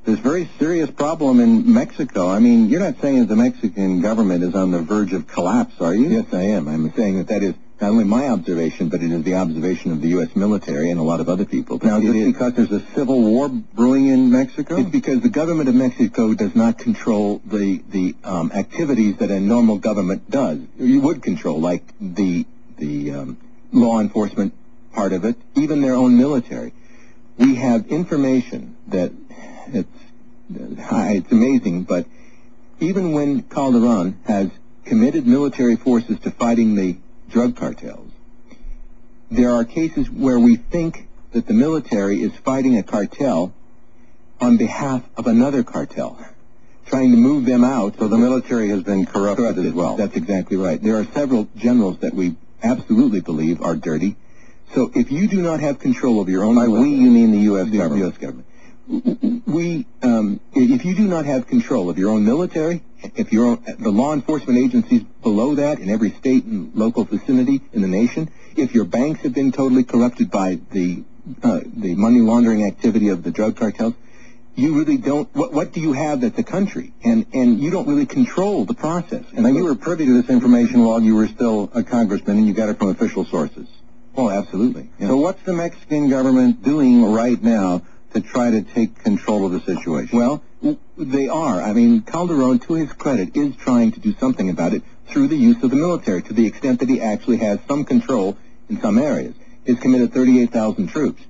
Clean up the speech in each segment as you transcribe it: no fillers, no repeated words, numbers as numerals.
this very serious problem in Mexico. I mean, you're not saying that the Mexican government is on the verge of collapse, are you? Yes, I am. I'm saying that is not only my observation, but it is the observation of the U.S. military and a lot of other people. Now, is it because there's a civil war brewing in Mexico? It's because the government of Mexico does not control the activities that a normal government does. You would control, like the law enforcement part of it, even their own military. We have information that it's amazing, but even when Calderon has committed military forces to fighting the drug cartels, there are cases where we think that the military is fighting a cartel on behalf of another cartel, trying to move them out. So the military has been corrupted as well. That's exactly right. There are several generals that we absolutely believe are dirty. So if you do not have control of your own... By we, you mean the U.S. government. The U.S. government. If you do not have control of your own military, if the law enforcement agencies below that in every state and local vicinity in the nation, if your banks have been totally corrupted by the money laundering activity of the drug cartels, you really don't... What do you have that's a country? And you don't really control the process. And you were privy to this information while you were still a congressman, and you got it from official sources. Oh, absolutely. Yeah. So what's the Mexican government doing right now to try to take control of the situation? Well, they are. I mean, Calderon, to his credit, is trying to do something about it through the use of the military, to the extent that he actually has some control in some areas. He's committed 38,000 troops.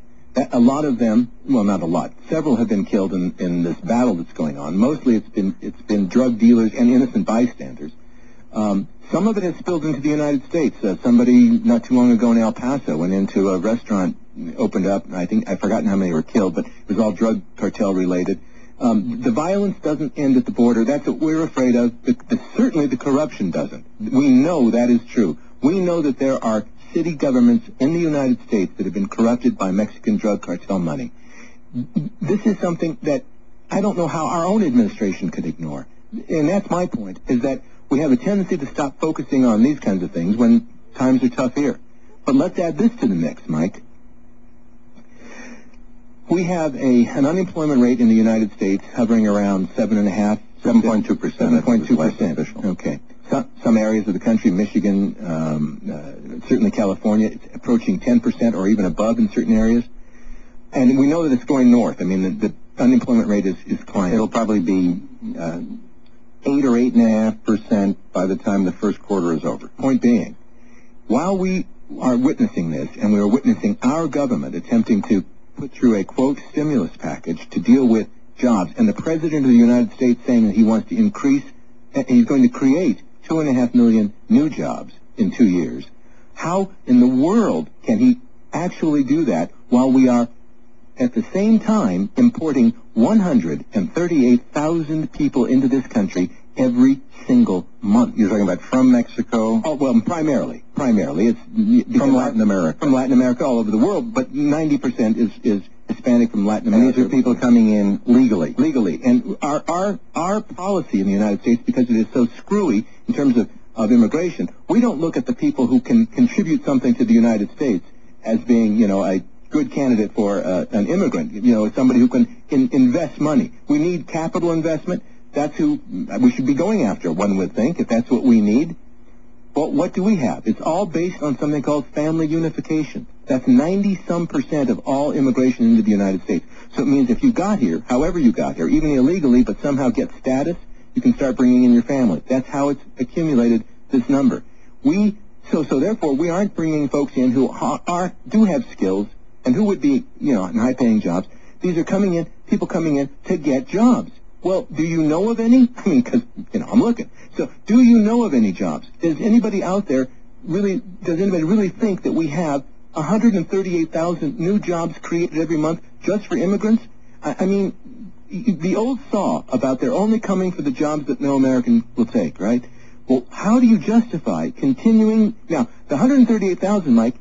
A lot of them, well, not a lot, several have been killed in this battle that's going on. Mostly it's been drug dealers and innocent bystanders. Some of it has spilled into the United States. Somebody not too long ago in El Paso went into a restaurant, opened up, and I've forgotten how many were killed, but it was all drug cartel related. The violence doesn't end at the border. That's what we're afraid of. Certainly the corruption doesn't. We know that is true. We know that there are city governments in the United States that have been corrupted by Mexican drug cartel money. This is something that I don't know how our own administration could ignore. And that's my point, is that we have a tendency to stop focusing on these kinds of things when times are tough here. But let's add this to the mix, Mike. We have an unemployment rate in the United States hovering around 7.5%. 7.2%. 7.2%. Okay. Some areas of the country, Michigan, certainly California, it's approaching 10% or even above in certain areas. And we know that it's going north. I mean, the unemployment rate is climbing. It'll probably be 8 or 8.5% by the time the first quarter is over. Point being, while we are witnessing this, and we are witnessing our government attempting to put through a, quote, stimulus package to deal with jobs, and the President of the United States saying that he wants to increase, he's going to create 2.5 million new jobs in 2 years, how in the world can he actually do that while we are at the same time importing 138,000 people into this country every single month? You're talking about from Mexico? Oh, well, primarily. It's from Latin America. From Latin America, all over the world, but 90% is Hispanic from Latin America. And these are people coming in legally. Legally. And our policy in the United States, because it is so screwy in terms of immigration, we don't look at the people who can contribute something to the United States as being, a good candidate for an immigrant, somebody who can invest money. We need capital investment. That's who we should be going after, one would think, if that's what we need. Well, what do we have? It's all based on something called family unification. That's 90-some% of all immigration into the United States. So it means if you got here, however you got here, even illegally, but somehow get status, you can start bringing in your family. That's how it's accumulated this number. So therefore, we aren't bringing folks in who do have skills and who would be, in high-paying jobs. These are people coming in to get jobs. Well, do you know of any? I mean, because, I'm looking. So, do you know of any jobs? Does anybody really think that we have 138,000 new jobs created every month just for immigrants? I mean, the old saw about they're only coming for the jobs that no American will take, right? Well, how do you justify continuing? Now, the 138,000, Mike,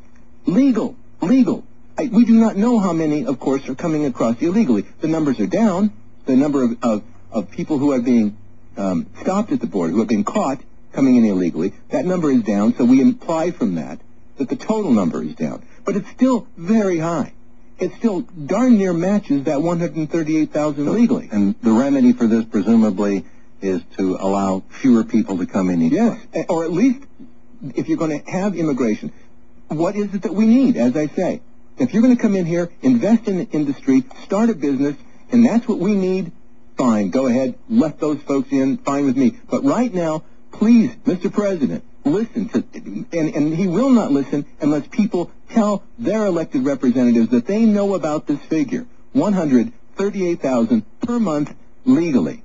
legal. We do not know how many, of course, are coming across illegally. The numbers are down. The number of people who are being stopped at the border, who have been caught coming in illegally, that number is down. So we imply from that the total number is down. But it's still very high. it still darn near matches that 138,000 legally. And the remedy for this, presumably, is to allow fewer people to come in each Yes, place. or at least, if you're going to have immigration, what is it that we need, as I say? If you're going to come in here, invest in the industry, start a business, and that's what we need, fine, go ahead, let those folks in, fine with me. But right now, please, Mr. President, listen to, and he will not listen unless people tell their elected representatives that they know about this figure, 138,000 per month legally.